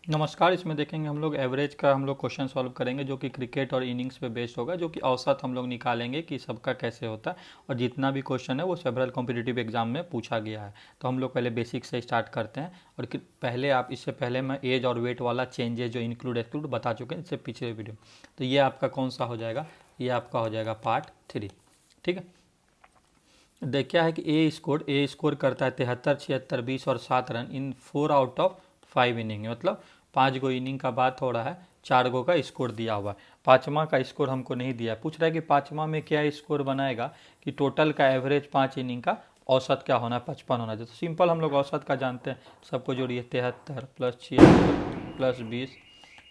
नमस्कार। इसमें देखेंगे हम लोग एवरेज का हम लोग क्वेश्चन सॉल्व करेंगे जो कि क्रिकेट और इनिंग्स पे बेस्ड होगा, जो कि औसत हम लोग निकालेंगे कि सबका कैसे होता है। और जितना भी क्वेश्चन है वो सेवरल कॉम्पिटिटिव एग्जाम में पूछा गया है। तो हम लोग पहले बेसिक से स्टार्ट करते हैं। और पहले आप इससे पहले मैं एज और वेट वाला चेंजेस जो इंक्लूड एक्सक्लूड बता चुके हैं इससे पिछले वीडियो। तो ये आपका कौन सा हो जाएगा, ये आपका हो जाएगा पार्ट 3। ठीक है। देख क्या है कि ए स्कोर करता है 73, 76, 20 और 7 run in 4 out of 5 inning. मतलब 5 गो इनिंग का बात हो रहा है, 4 गो का स्कोर दिया हुआ है। पाँचवा का स्कोर हमको नहीं दिया है। पूछ रहा है कि पाँचवा में क्या स्कोर बनाएगा कि टोटल का एवरेज 5 इनिंग का औसत क्या होना है, 55 होना चाहिए। तो सिंपल हम लोग औसत का जानते हैं, सबको जोड़िए 73 प्लस 76 प्लस 20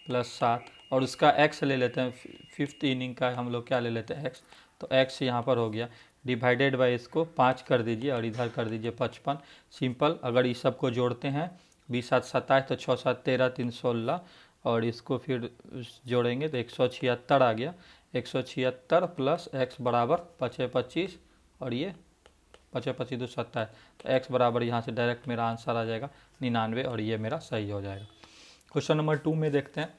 प्लस 7 और उसका एक्स ले लेते हैं। फिफ्थ इनिंग का हम लोग क्या ले लेते हैं, एक्स। तो एक्स यहाँ पर हो गया, डिवाइडेड बाई इसको 5 कर दीजिए और इधर कर दीजिए 55। सिंपल, अगर इस सब को जोड़ते हैं 20 7 27 तो 6 7 13 316 और इसको फिर जोड़ेंगे तो 176 आ गया। 176 प्लस एक्स बराबर 25 25 और ये 25 25 2 27। तो एक्स बराबर यहाँ से डायरेक्ट मेरा आंसर आ जाएगा 99 और ये मेरा सही हो जाएगा। क्वेश्चन नंबर 2 में देखते हैं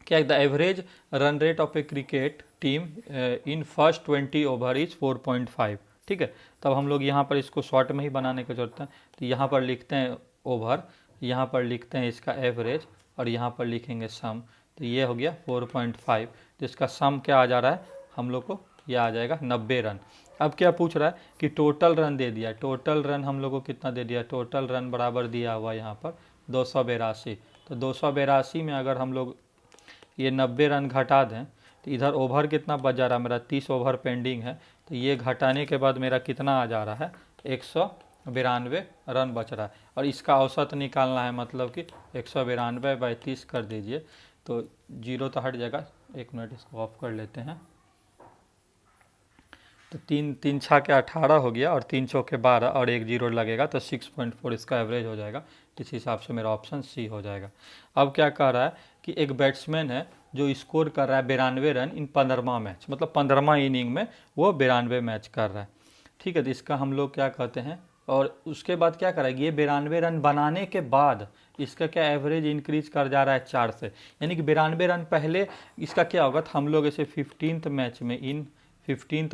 क्या the average run rate of a cricket team in first 20 over is 4.5। ठीक है। तब हम लोग यहाँ पर इसको शॉर्ट में ही बनाने की जरूरत है। तो यहाँ पर लिखते हैं ओवर, यहाँ पर लिखते हैं इसका एवरेज और यहाँ पर लिखेंगे सम। तो ये हो गया 4.5। तो इसका सम क्या आ जा रहा है हम लोग को, ये आ जाएगा 90 रन। अब क्या पूछ रहा है कि टोटल रन दे दिया। टोटल रन हम लोग को कितना दे दिया, टोटल रन बराबर दिया हुआ यहाँ पर 282। तो 282 में अगर हम लोग ये 90 रन घटा दें तो इधर ओवर कितना बच जा रहा है मेरा, 30 ओवर पेंडिंग है। तो ये घटाने के बाद मेरा कितना आ जा रहा है, 192 रन बच रहा है। और इसका औसत निकालना है, मतलब कि 192 बाई 30 कर दीजिए तो जीरो तो हट जाएगा। एक मिनट इसको ऑफ कर लेते हैं। तो तीन तीन छः के 18 हो गया और 3 चौके 12 और एक जीरो लगेगा तो 6.4 इसका एवरेज हो जाएगा। इस हिसाब से मेरा ऑप्शन सी हो जाएगा। अब क्या कह रहा है कि एक बैट्समैन है जो स्कोर कर रहा है 92 रन इन 15वां मैच, मतलब 15वां इनिंग में वो 92 मैच कर रहा है। ठीक है। तो इसका हम लोग क्या कहते हैं, और उसके बाद क्या करेगा, ये 92 रन बनाने के बाद इसका क्या एवरेज इंक्रीज कर जा रहा है 4 से। यानी कि 92 रन पहले इसका क्या होगा, तो हम लोग इसे 15th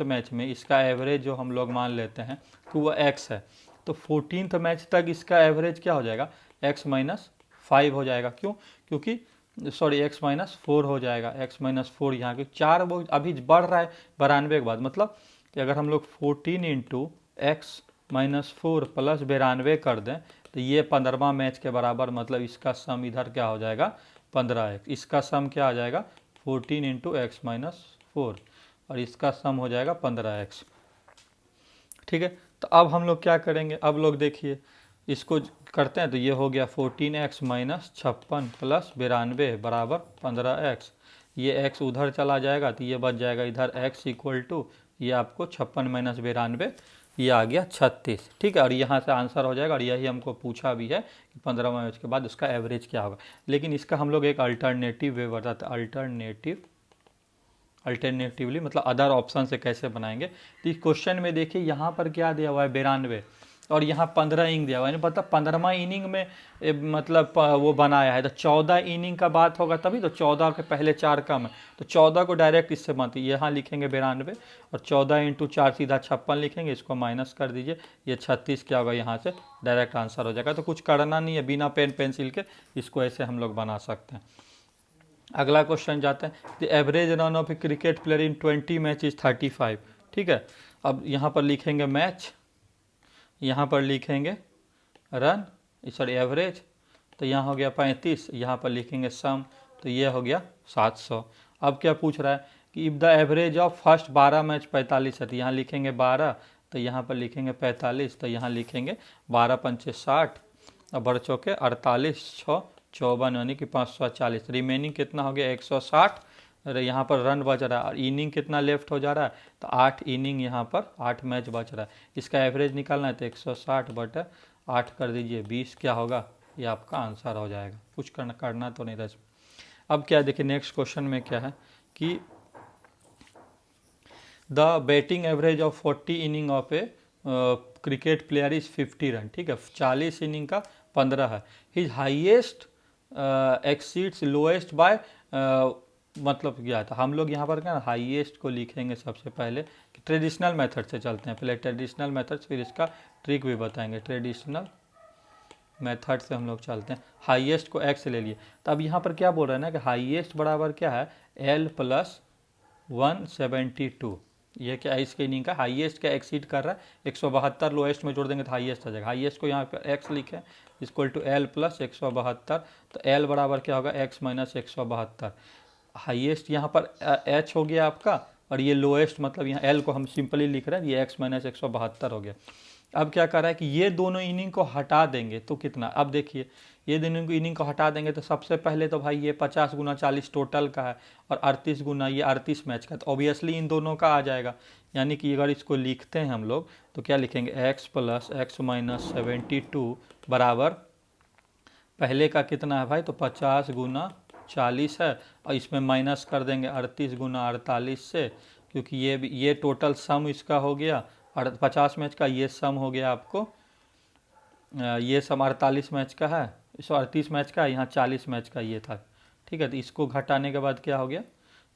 मैच में इसका एवरेज जो हम लोग मान लेते हैं तो वो एक्स है। तो 14th मैच तक इसका एवरेज क्या हो जाएगा, x-5 हो जाएगा। क्यों, क्योंकि सॉरी x-4 हो जाएगा। x-4 यहाँ के 4 वो अभी बढ़ रहा है 92 के बाद, मतलब कि अगर हम लोग 14 इंटू x-4 प्लस 92 कर दें तो ये 15वां मैच के बराबर, मतलब इसका सम इधर क्या हो जाएगा 15x। इसका सम क्या आ जाएगा 14 इंटू x-4 और इसका सम हो जाएगा 15x। ठीक है। तो अब हम लोग क्या करेंगे, अब लोग देखिए इसको करते हैं तो ये हो गया 14x माइनस 56 प्लस 92 बराबर 15x। ये x उधर चला जाएगा तो ये बच जाएगा इधर x इक्वल टू ये आपको 56 माइनस 92, ये आ गया 36। ठीक है। और यहाँ से आंसर हो जाएगा और यही हमको पूछा भी है कि 15वां मैच के बाद उसका एवरेज क्या होगा। लेकिन इसका हम लोग एक अल्टरनेटिव वे बताते हैं। अल्टरनेटिवली मतलब अदर ऑप्शन से कैसे बनाएंगे। तो इस क्वेश्चन में देखिए यहाँ पर क्या दिया हुआ है 92 और यहाँ 15 इनिंग दिया हुआ है, मतलब 15वां इनिंग में मतलब वो बनाया है। तो 14 इनिंग का बात होगा तभी तो 14 के पहले 4 कम है तो 14 को डायरेक्ट इससे बनती है। यहाँ लिखेंगे 92 और 14 इंटू 4 सीधा 56 लिखेंगे, इसको माइनस कर दीजिए, ये 36 क्या होगा यहाँ से डायरेक्ट आंसर हो जाएगा। तो कुछ करना नहीं है, बिना पेन पेंसिल के इसको ऐसे हम लोग बना सकते हैं। अगला क्वेश्चन जाते हैं। The average run of a cricket player in 20 match is 35। ठीक है। अब यहाँ पर लिखेंगे मैच, यहाँ पर लिखेंगे रन, सॉरी एवरेज, तो यहाँ हो गया 35, यहाँ पर लिखेंगे सम, तो ये हो गया 700। अब क्या पूछ रहा है कि if the average of first 12 match 45 है, तो यहाँ लिखेंगे 12, तो यहाँ पर लिखेंगे 45, तो यहाँ लिखेंगे 12 पंचे 60 और बड़ चौके 48 6 54 यानी कि 540। रिमेनिंग कितना हो गया 160। यहाँ पर रन बच रहा है और इनिंग कितना लेफ्ट हो जा रहा है, तो 8 इनिंग, यहाँ पर 8 मैच बच रहा है। इसका एवरेज निकालना है तो 160 बटे 8 कर दीजिए, 20 क्या होगा, ये आपका आंसर हो जाएगा। कुछ करना तो नहीं था। अब क्या देखिए नेक्स्ट क्वेश्चन में क्या है कि the batting average of 40 inning of a cricket player is 50 run. ठीक है। 40 इनिंग का 15 है। His highest exceeds lowest by, मतलब क्या था, हम लोग यहाँ पर क्या हाईएस्ट को लिखेंगे सबसे पहले। ट्रेडिशनल मेथड से चलते हैं, पहले ट्रेडिशनल मेथड फिर इसका ट्रिक भी बताएंगे। ट्रेडिशनल मेथड से हम लोग चलते हैं, हाईएस्ट को एक्स ले लिए। तो अब यहाँ पर क्या बोल रहे हैं ना कि हाईएस्ट बराबर क्या है, एल प्लस 172। ये क्या है, इसके इनिंग का हाईएस्ट क्या एक्सीड कर रहा है 172, लोएस्ट में जोड़ देंगे तो हाईएस्ट आ जाएगा। हाईएस्ट को यहाँ पर एक्स लिखे इक्वल टू एल प्लस 172, तो एल बराबर क्या होगा, एक्स माइनस 172। हाईएस्ट यहाँ पर एच हो गया आपका, और ये लोएस्ट मतलब यहाँ एल को हम सिंपली लिख रहे हैं, ये एक्स माइनस 172 हो गया। अब क्या कर रहा है कि ये दोनों इनिंग को हटा देंगे तो कितना, अब देखिए ये दोनों इनिंग को हटा देंगे तो सबसे पहले तो भाई ये 50 गुना 40 टोटल का है, और 38 गुना ये 38 मैच का, तो ऑब्वियसली इन दोनों का आ जाएगा। यानी कि अगर इसको लिखते हैं हम लोग तो क्या लिखेंगे, एक्स प्लस एक्स माइनस 72 बराबर, पहले का कितना है भाई, तो 50 गुना 40 है, और इसमें माइनस कर देंगे 38 गुना 48 से, क्योंकि ये टोटल सम इसका हो गया, 50 मैच का ये सम हो गया आपको, ये सम 48 मैच का है, 138 मैच का, यहाँ 40 मैच का ये था। ठीक है, तो इसको घटाने के बाद क्या हो गया,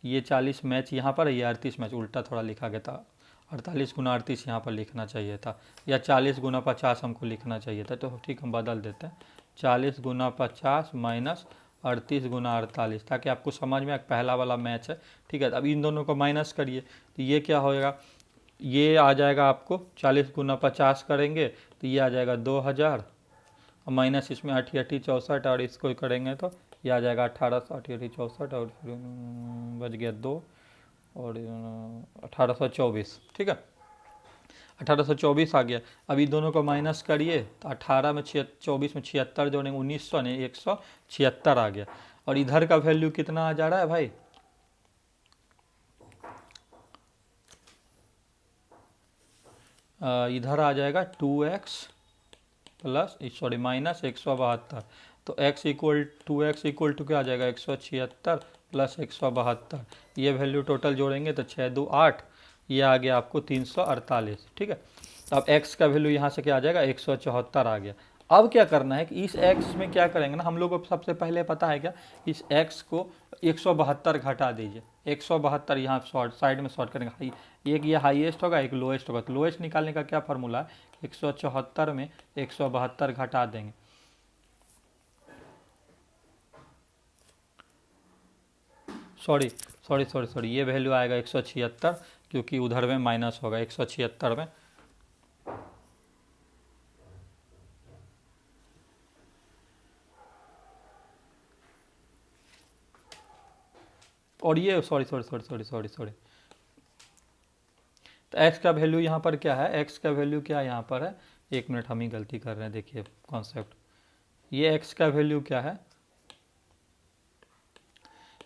ये 40 मैच यहाँ पर, ये 38 मैच, उल्टा थोड़ा लिखा गया था, 48 गुना 38 यहाँ पर लिखना चाहिए था, या 40 गुना 50 हमको लिखना चाहिए था, तो ठीक हम बदल देते हैं, 40 गुना 50 माइनस 38 गुना 48, ताकि आपको समझ में पहला वाला मैच है। ठीक है, अब इन दोनों को माइनस करिए तो ये क्या होएगा, ये आ जाएगा आपको 40 गुना 50 करेंगे तो ये आ जाएगा 2000, और माइनस इसमें 88 64, और इसको करेंगे तो ये आ जाएगा 1888 64, और फिर बच गया 2, और 1824। ठीक है, 1824 आ गया। अभी दोनों को माइनस करिए तो 18 में 24 में 76 जोड़ेंगे, 1900 नहीं 176 आ गया। और इधर का वैल्यू कितना आ जा रहा है भाई, इधर आ जाएगा 2x प्लस सॉरी माइनस 172, तो x equal 2x equal to क्या आ जाएगा, 176 प्लस 172, ये वैल्यू टोटल जोड़ेंगे तो 6 2 8, ये आ गया आपको 348। ठीक है, अब x का वैल्यू यहाँ से क्या आ जाएगा, 174 आ गया। अब क्या करना है कि इस x में क्या करेंगे ना, हम लोग को सबसे पहले पता है क्या, इस x को 172 घटा दीजिए, 172 यहाँ शॉर्ट साइड में शॉर्ट करेंगे, एक ये हाईएस्ट होगा एक लोएस्ट होगा, तो लोएस्ट निकालने का क्या फार्मूला है, 174 में 172 घटा देंगे, सॉरी ये वैल्यू आएगा 176, क्योंकि उधर में माइनस होगा 176 में, और ये सॉरी, तो x का वैल्यू यहाँ पर क्या है, x का वैल्यू क्या यहाँ पर है, एक मिनट हम ही गलती कर रहे हैं, देखिए कॉन्सेप्ट, ये x का वैल्यू क्या है,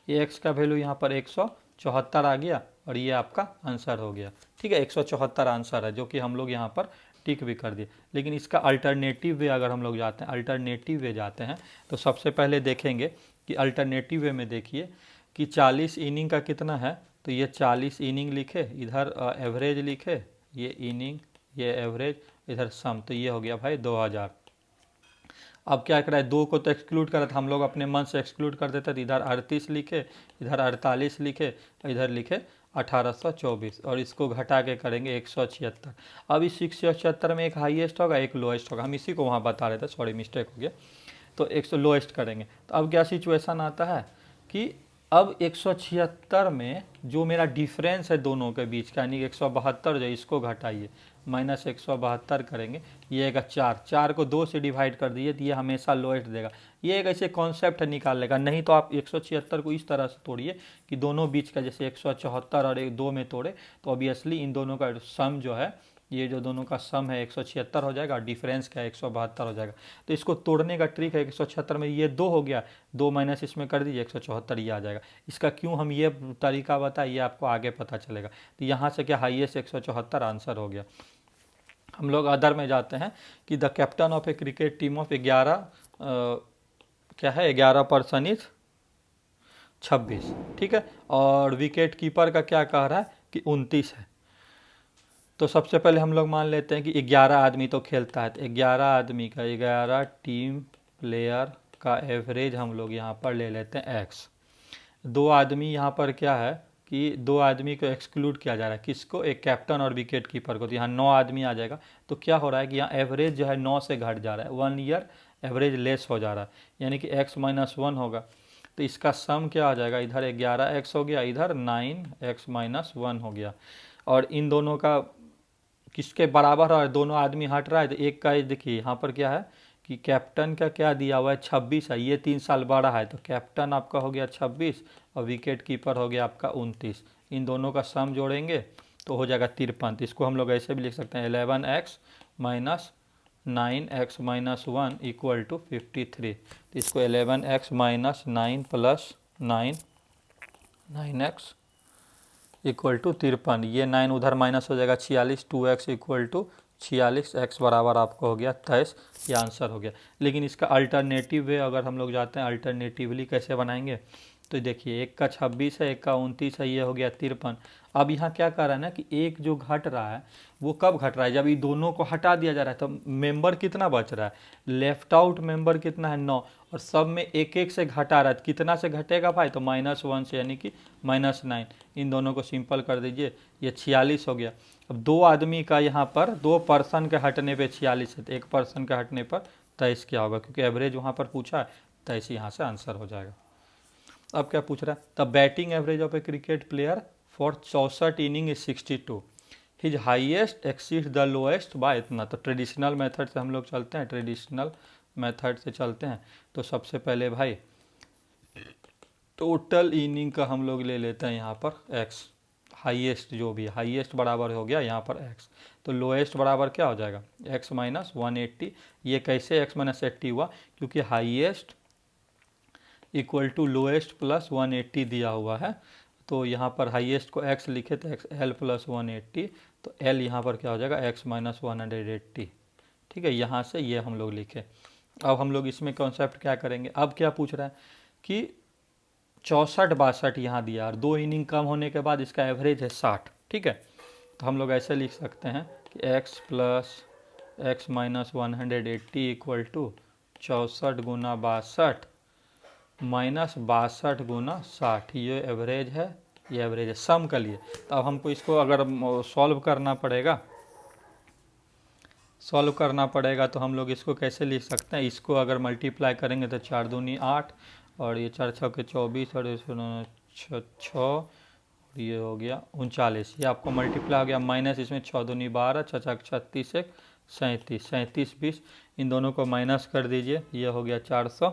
ये x का वैल्यू यहाँ पर 174 आ गया, और ये आपका आंसर हो गया। ठीक है, 174 आंसर है, जो कि हम लोग यहाँ पर टिक भी कर दिए। लेकिन इसका अल्टरनेटिव वे अगर हम लोग जाते हैं, अल्टरनेटिव वे जाते हैं, तो सबसे पहले देखेंगे कि अल्टरनेटिव वे में देखिए कि 40 इनिंग का कितना है, तो ये 40 इनिंग लिखे, इधर एवरेज लिखे, ये इनिंग ये एवरेज, इधर सम, तो ये हो गया भाई 2000। अब क्या करा है, दो को तो एक्सक्लूड करा था, हम लोग अपने मन से एक्सक्लूड कर देते, तो इधर 38 लिखे, इधर 48 लिखे, इधर लिखे 1824, और इसको घटा के करेंगे 176। अब इस 176 में एक हाईएस्ट होगा एक लोएस्ट होगा, हम इसी को वहाँ बता रहे थे, सॉरी मिस्टेक हो गया, तो 100 लोएस्ट करेंगे। तो अब क्या सिचुएशन आता है कि अब 176 में जो मेरा डिफरेंस है दोनों के बीच का, यानी 172 जो इसको घटाइए, माइनस 172 करेंगे, ये आएगा 4 को 2 से डिवाइड कर दीजिए, तो ये हमेशा लोएस्ट देगा। ये एक ऐसे कॉन्सेप्ट है निकाल लेगा, नहीं तो आप 176 को इस तरह से तोड़िए कि दोनों बीच का, जैसे 174 और 2 में तोड़े तो ऑब्वियसली इन दोनों का सम जो है, ये जो दोनों का सम है 176 हो जाएगा, और डिफरेंस क्या है 172 हो जाएगा। तो इसको तोड़ने का ट्रिक है, 176 में ये 2 हो गया, 2 माइनस इसमें कर दीजिए 174 ये आ जाएगा। इसका क्यों हम ये तरीका बताए, ये आपको आगे पता चलेगा। तो यहाँ से क्या हाईएस्ट 174 आंसर हो गया। हम लोग अदर में जाते हैं कि the captain of a cricket team of 11 क्या है 11 पर्सन इज 26। ठीक है, और विकेट कीपर का क्या कह रहा है कि 29 है। तो सबसे पहले हम लोग मान लेते हैं कि 11 आदमी तो खेलता है, तो 11 आदमी का 11 टीम प्लेयर का एवरेज हम लोग यहाँ पर ले लेते हैं एक्स। दो आदमी यहाँ पर क्या है कि दो आदमी को एक्सक्लूड किया जा रहा है, किसको, एक कैप्टन और विकेट कीपर को। तो यहाँ 9 आदमी आ जाएगा। तो क्या हो रहा है कि यहाँ एवरेज जो है 9 से घट जा रहा है, 1 ईयर एवरेज लेस हो जा रहा है, यानी कि x माइनस 1 होगा। तो इसका सम क्या आ जाएगा, इधर 11x हो गया, इधर 9x माइनस 1 हो गया। और इन दोनों का किसके बराबर है, दोनों आदमी हट रहा है। तो एक का देखिए यहाँ पर क्या है कि कैप्टन का क्या दिया हुआ है, 26 है, ये 3 साल बड़ा है, तो कैप्टन आपका हो गया 26 और विकेट कीपर हो गया आपका 29। इन दोनों का सम जोड़ेंगे तो हो जाएगा 53। तो इसको हम लोग ऐसे भी लिख सकते हैं 11x minus 9x minus 1 equal to 53। तो इसको 11x minus 9 plus 9x equal to 53, ये 9 उधर माइनस हो जाएगा 46, 2x इक्वल टू 46, x बराबर आपको हो गया 23। ये आंसर हो गया। लेकिन इसका अल्टरनेटिव वे अगर हम लोग जाते हैं, अल्टरनेटिवली कैसे बनाएंगे, तो देखिए एक का 26 है, एक का 29 है, ये हो गया 53। अब यहाँ क्या कर रहा है ना कि एक जो घट रहा है वो कब घट रहा है, जब ये दोनों को हटा दिया जा रहा है। तो मेंबर कितना बच रहा है, लेफ्ट आउट मेंबर कितना है 9, और सब में एक एक से घटा रहा है। कितना से घटेगा भाई, तो -1 से, यानी कि -9। इन दोनों को सिंपल कर दीजिए, ये 46 हो गया। अब दो आदमी का यहाँ पर, दो पर्सन के हटने पे 46 है, तो एक पर्सन के हटने पर 23 क्या होगा, क्योंकि एवरेज वहाँ पर पूछा है, 23 यहाँ से आंसर हो जाएगा। अब क्या पूछ रहा है, the batting average of a cricket player for 64 inning is 62, his highest exceed the lowest by इतना। तो ट्रेडिशनल मेथड से हम लोग चलते हैं, ट्रेडिशनल मेथड से चलते हैं। तो सबसे पहले भाई टोटल इनिंग का हम लोग ले लेते हैं यहाँ पर एक्स, हाईएस्ट जो भी है, हाईएस्ट बराबर हो गया यहाँ पर एक्स। तो लोएस्ट बराबर क्या हो जाएगा, एक्स माइनस 180। ये कैसे एक्स माइनस 80 हुआ, क्योंकि highest equal to lowest plus 180 दिया हुआ है। तो यहाँ पर हाईएस्ट को x लिखे तो एक्स एल प्लस 180, तो l यहाँ पर क्या हो जाएगा x माइनस 180। ठीक है, यहाँ से ये हम लोग लिखे। अब हम लोग इसमें कॉन्सेप्ट क्या करेंगे, अब क्या पूछ रहा है कि 64-62 यहाँ दिया और 2 इनिंग कम होने के बाद इसका एवरेज है 60। ठीक है, तो हम लोग ऐसे लिख सकते हैं कि x plus X minus 180 equal to 64 गुना 62 माइनस 62 गुना 60। ये एवरेज है, ये एवरेज है सम के लिए। तो अब हमको इसको अगर सॉल्व करना पड़ेगा, तो हम लोग इसको कैसे लिख सकते हैं, इसको अगर मल्टीप्लाई करेंगे तो 4 दूनी 8 और ये 4 6 के 24 और 6 और ये हो गया 39। ये आपको मल्टीप्लाई हो गया, माइनस इसमें 6 दूनी 12, 6 6 36 1 37, 37 20, इन दोनों को माइनस कर दीजिए, ये हो गया 400,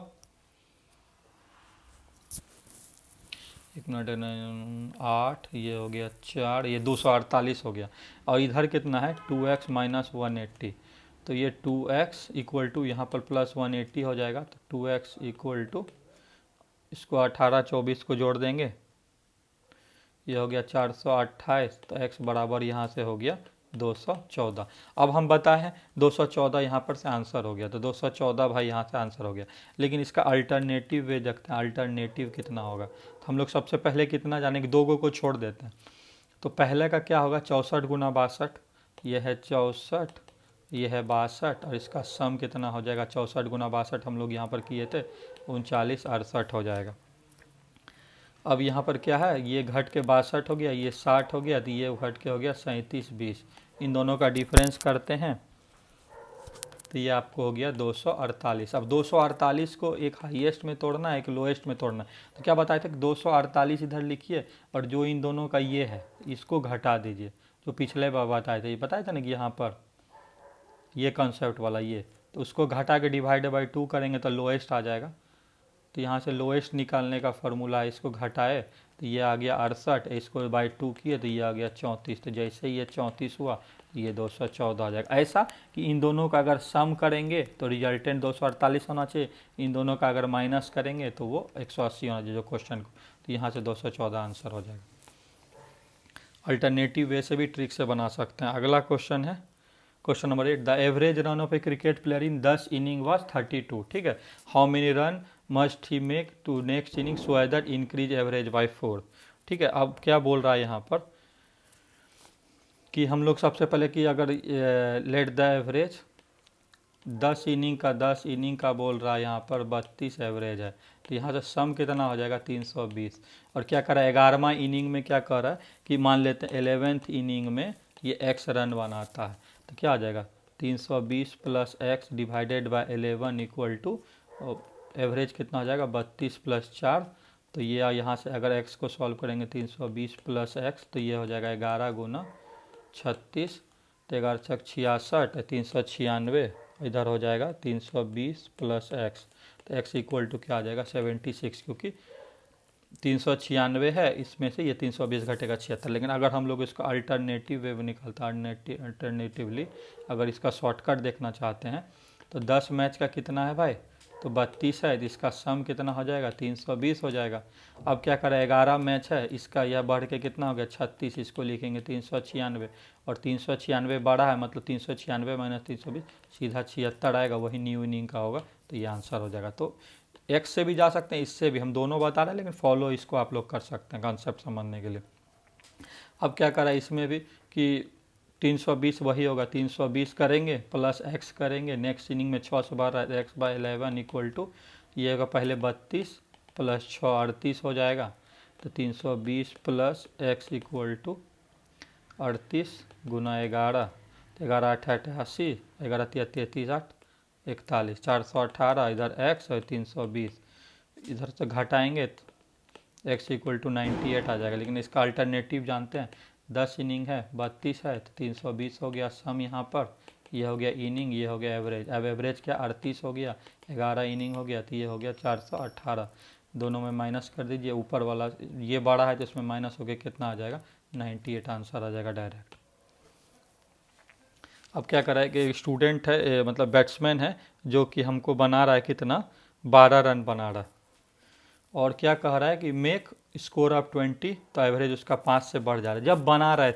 1 मिनट 8, ये हो गया 4, ये 248 हो गया। और इधर कितना है 2x माइनस 180, तो ये 2x इक्वल टू यहाँ पर प्लस 180 हो जाएगा। तो 2x इक्वल टू, इसको 18 24 को जोड़ देंगे, ये हो गया 428। तो x बराबर यहाँ से हो गया 214। अब हम बताएं 214 यहाँ पर से आंसर हो गया, तो 214 भाई यहाँ से आंसर हो गया। लेकिन इसका अल्टरनेटिव वे देखते हैं, अल्टरनेटिव कितना होगा। तो हम लोग सबसे पहले कितना जाने कि 2 को छोड़ देते हैं। तो पहले का क्या होगा 64 गुना 62, ये है 64, ये है 62, और इसका सम कितना हो जाएगा 64 गुना 62 हम लोग यहाँ पर किए थे 39 68 हो जाएगा। अब यहाँ पर क्या है, ये घट के 62 हो गया, ये 60 हो गया, तो ये घट के हो गया 37 20। इन दोनों का डिफरेंस करते हैं तो ये आपको हो गया 248। अब 248 को एक हाईएस्ट में तोड़ना है, एक लोएस्ट में तोड़ना है। तो क्या बताए थे कि 248 इधर लिखिए और जो इन दोनों का ये है इसको घटा दीजिए, जो पिछले बार बताए थे, ये बताया था ना कि यहाँ पर ये कॉन्सेप्ट वाला ये, तो उसको घटा के डिवाइड बाई 2 करेंगे तो लोएस्ट आ जाएगा। तो यहाँ से लोएस्ट निकालने का फॉर्मूला है, इसको घटाए तो ये आ गया 68, इसको बाई 2 किए तो ये आ गया 34। तो जैसे ही ये 34 हुआ तो ये 214 आ जाएगा। ऐसा कि इन दोनों का अगर सम करेंगे तो रिजल्टेंट 248 होना चाहिए, इन दोनों का अगर माइनस करेंगे तो वो 180 होना चाहिए जो क्वेश्चन को। तो यहाँ से 214 आंसर हो जाएगा। अल्टरनेटिव वे से भी ट्रिक से बना सकते हैं। अगला क्वेश्चन है question number 8, the average run of a cricket player in 10 inning was 32। ठीक है, how many run must he make to next inning so that increase average by 4। ठीक है, अब क्या बोल रहा है यहाँ पर कि हम लोग सबसे पहले कि अगर लेट द एवरेज 10 इनिंग का बोल रहा है यहाँ पर 32 एवरेज है, तो यहाँ से सम कितना हो जाएगा 320। और क्या कर रहा है 11वां इनिंग में, क्या कर रहा है कि मान लेते हैं 11th इनिंग में ये x रन बनाता है, तो क्या आ जाएगा 320 plus x divided by 11 equal to average कितना हो जाएगा 32 प्लस 4। तो ये यहाँ से अगर x को सॉल्व करेंगे 320 प्लस x, तो ये हो जाएगा 11 गुना 36, तो 11 छक 66, 396, इधर हो जाएगा 320 प्लस x, तो x इक्वल टू क्या आ जाएगा 76, क्योंकि 396 है, इसमें से ये 320 घटेगा 76। लेकिन अगर हम लोग इसका अल्टरनेटिव वे निकालता अल्टरनेटिवली अगर इसका शॉर्टकट देखना चाहते हैं तो 10 मैच का कितना है भाई, तो 32 है, इसका सम कितना हो जाएगा 320 हो जाएगा। अब क्या करें 11 मैच है, इसका यह बढ़ के कितना हो गया 36, इसको लिखेंगे 396, और 396 बड़ा है मतलब 396 माइनस 320 सीधा 76 आएगा, वही न्यू इनिंग का होगा, तो ये आंसर हो जाएगा। तो एक्स से भी जा सकते हैं, इससे भी, हम दोनों बता रहे हैं लेकिन फॉलो इसको आप लोग कर सकते हैं कॉन्सेप्ट समझने के लिए। अब क्या करा इसमें भी कि 320 वही होगा, 320 करेंगे प्लस एक्स करेंगे, नेक्स्ट इनिंग में 6 से 12 एक्स बाय 11 इक्वल टू ये होगा पहले 32 प्लस 6 38 हो जाएगा, तो 320 प्लस एक्स इक्वल टू 38 गुना 11, तो 11 8 88, 11 33 8 41, 418, इधर x और 320, इधर से घटाएंगे तो x इक्वल टू 98 आ जाएगा। लेकिन इसका अल्टरनेटिव जानते हैं, 10 इनिंग है 32 है तो 320 हो गया सम यहाँ पर, ये हो गया इनिंग, ये हो गया एवरेज। अब एवरेज क्या 38 हो गया, 11 इनिंग हो गया, तो ये हो गया 418, दोनों में माइनस कर दीजिए, ऊपर वाला ये बड़ा है तो इसमें माइनस हो गया, कितना आ जाएगा 98 आंसर आ जाएगा डायरेक्ट। अब क्या कर रहा है कि स्टूडेंट है मतलब बैट्समैन है जो कि हमको बना रहा है कितना 12 रन बना रहा है, और क्या कह रहा है कि मेक स्कोर ऑफ 20, तो एवरेज उसका 5 से बढ़ जा रहा है जब बना रहा है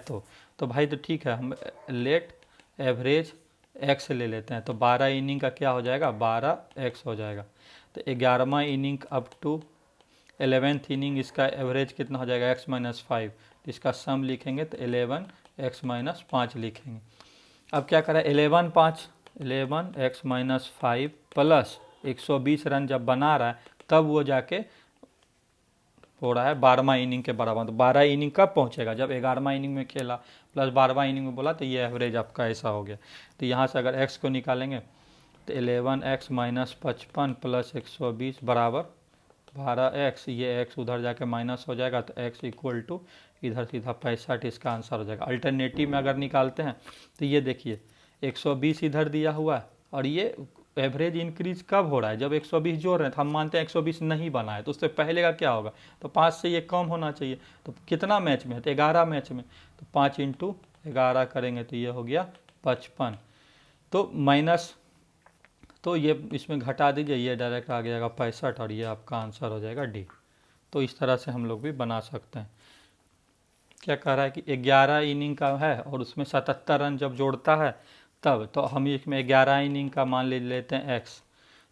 तो भाई तो ठीक है, हम लेट एवरेज एक्स ले लेते हैं, तो 12 इनिंग का क्या हो जाएगा 12x हो जाएगा। तो 11वां inning up to 11th inning इसका एवरेज कितना हो जाएगा x माइनस 5, तो इसका सम लिखेंगे तो 11x माइनस 5 लिखेंगे। अब क्या करें 11x माइनस 5 प्लस 120 रन जब बना रहा है तब वो जाके हो रहा है 12वां इनिंग के बराबर, तो 12 इनिंग कब पहुंचेगा जब 11वां इनिंग में खेला प्लस 12वां इनिंग में बोला, तो ये एवरेज आपका ऐसा हो गया। तो यहाँ से अगर x को निकालेंगे तो 11x माइनस 55 प्लस 120 बराबर 12x, ये x उधर जाके माइनस हो जाएगा, तो x इक्वल टू इधर सीधा 65, इसका आंसर हो जाएगा। अल्टरनेटिव में अगर निकालते हैं तो ये देखिए 120 इधर दिया हुआ है, और ये एवरेज इंक्रीज कब हो रहा है जब 120 जोड़ रहे हैं, तो हम मानते हैं 120 नहीं बना है, तो उससे पहले का क्या होगा, तो 5 से ये कम होना चाहिए। तो कितना मैच में है, तो 11 मैच में, तो 5 इंटू 11 करेंगे तो ये हो गया 55, तो माइनस, तो ये इसमें घटा दीजिए, ये डायरेक्ट आ जाएगा 65, और ये आपका आंसर हो जाएगा डी। तो इस तरह से हम लोग भी बना सकते हैं। क्या कह रहा है कि 11 इनिंग का है और उसमें 77 रन जब जोड़ता है तब, तो हम इसमें 11 इनिंग का मान ले लेते हैं x,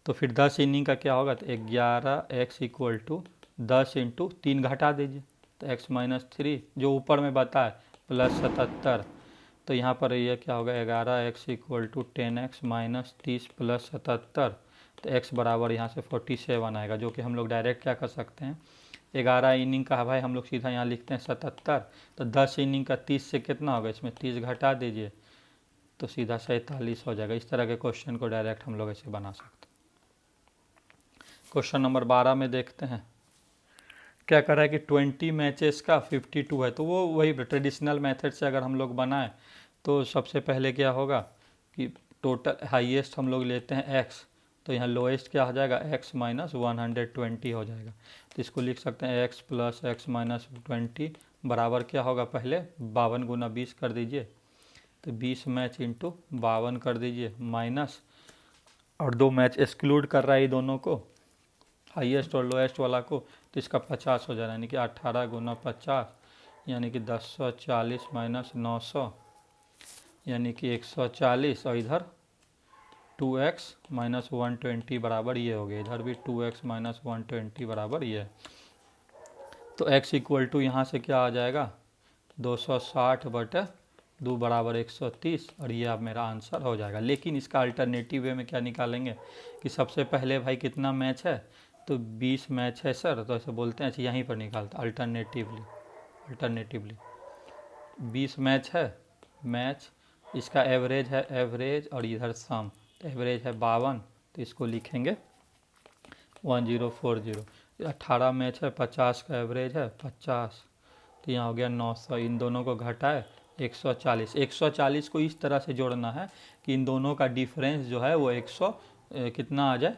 तो फिर 10 इनिंग का क्या होगा, तो 11x इक्वल टू 10 इंटू 3 घटा दीजिए, तो x माइनस 3 जो ऊपर में बताए प्लस 77, तो यहाँ पर ये क्या होगा 11x equal to 10x minus 30 plus 77, तो x बराबर यहाँ से 47 आएगा, जो कि हम लोग डायरेक्ट क्या कर सकते हैं 11 इनिंग का है भाई, हम लोग सीधा यहाँ लिखते हैं 77, तो 10 इनिंग का 30 से कितना होगा, इसमें 30 घटा दीजिए तो सीधा 47 हो जाएगा। इस तरह के क्वेश्चन को डायरेक्ट हम लोग ऐसे बना सकते हैं। क्वेश्चन नंबर 12 में देखते हैं क्या कर रहा है कि 20 मैचेस का 52 है, तो वो वही ट्रेडिशनल मेथड से अगर हम लोग बनाएं तो सबसे पहले क्या होगा कि टोटल हाईएस्ट हम लोग लेते हैं x, तो यहाँ लोएस्ट क्या हो जाएगा x माइनस 120 हो जाएगा, तो इसको लिख सकते हैं x प्लस एक्स माइनस 20 बराबर क्या होगा, पहले 52 गुना 20 कर दीजिए, तो 20 मैच इंटू 52 कर दीजिए माइनस, और 2 मैच एक्सक्लूड कर रहा है ये दोनों को, हाईएस्ट और लोएस्ट वाला को, तो इसका 50 हो जा रहा है, यानी कि 18 गुना 50 यानी कि 1040 माइनस 900 यानी कि 140, और इधर 2x माइनस 120 बराबर ये हो गया, इधर भी 2x माइनस 120 बराबर ये है। तो x इक्वल टू यहाँ से क्या आ जाएगा 260 बटे 2 बराबर 130 और ये अब मेरा आंसर हो जाएगा। लेकिन इसका अल्टरनेटिव वे में क्या निकालेंगे कि सबसे पहले भाई कितना मैच है, तो 20 मैच है सर, तो ऐसे बोलते हैं अच्छा यहीं पर निकालते अल्टरनेटिवली 20 मैच है, मैच इसका एवरेज है एवरेज और इधर सम, तो एवरेज है 52, तो इसको लिखेंगे 1040। 18 मैच है, 50 का एवरेज है 50, तो यहाँ हो गया 900। इन दोनों को घटाए 140। 140 को इस तरह से जोड़ना है कि इन दोनों का डिफरेंस जो है वो 100 कितना आ जाए,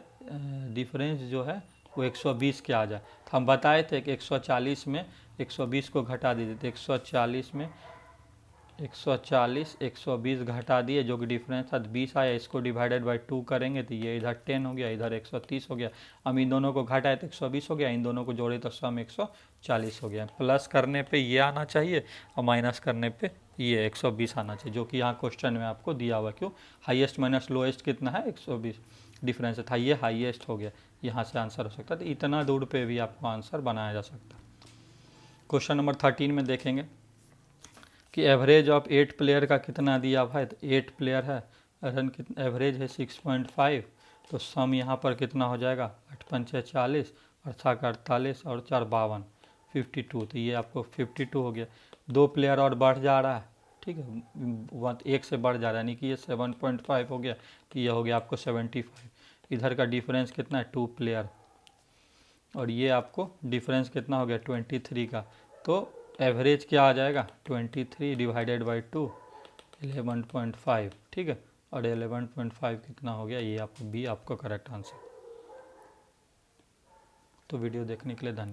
डिफरेंस जो है वो 120 के आ जाए। तो हम बताए थे कि 140 में 120 को घटा दीजिए, तो 140 में 120 घटा दिए, जो कि डिफरेंस था 20 आया, इसको डिवाइडेड बाई 2 करेंगे तो ये इधर 10 हो गया, इधर 130 हो गया। हम इन दोनों को घटाए तो 120 हो गया, इन दोनों को जोड़े तो सम 140 हो गया। प्लस करने पे ये आना चाहिए और माइनस करने पे ये 120 आना चाहिए, जो कि यहाँ क्वेश्चन में आपको दिया हुआ। क्यों, हाईएस्ट माइनस लोएस्ट कितना है 120, डिफरेंस था, ये हाईएस्ट हो गया, यहाँ से आंसर हो सकता है। तो इतना दूर पे भी आपको आंसर बनाया जा सकता है। क्वेश्चन नंबर 13 में देखेंगे कि एवरेज ऑफ 8 प्लेयर का कितना दिया भाई, तो 8 प्लेयर है, रन कितना एवरेज है 6.5, तो सम यहाँ पर कितना हो जाएगा 8 पंचे 40 और 6 का 48 और 4 52, 52, तो ये आपको 52 हो गया। 2 प्लेयर और बढ़ जा रहा है, ठीक है, एक से बढ़ जा रहा है, यानी कि ये 7.5 हो गया, तो ये हो गया आपको 75। इधर का डिफरेंस कितना है 2 प्लेयर, और ये आपको डिफरेंस कितना हो गया 23 का, तो एवरेज क्या आ जाएगा 23 डिवाइडेड बाई 2 11.5, ठीक है, और 11.5 कितना हो गया, ये आपको बी आपको करेक्ट आंसर। तो वीडियो देखने के लिए धन्यवाद।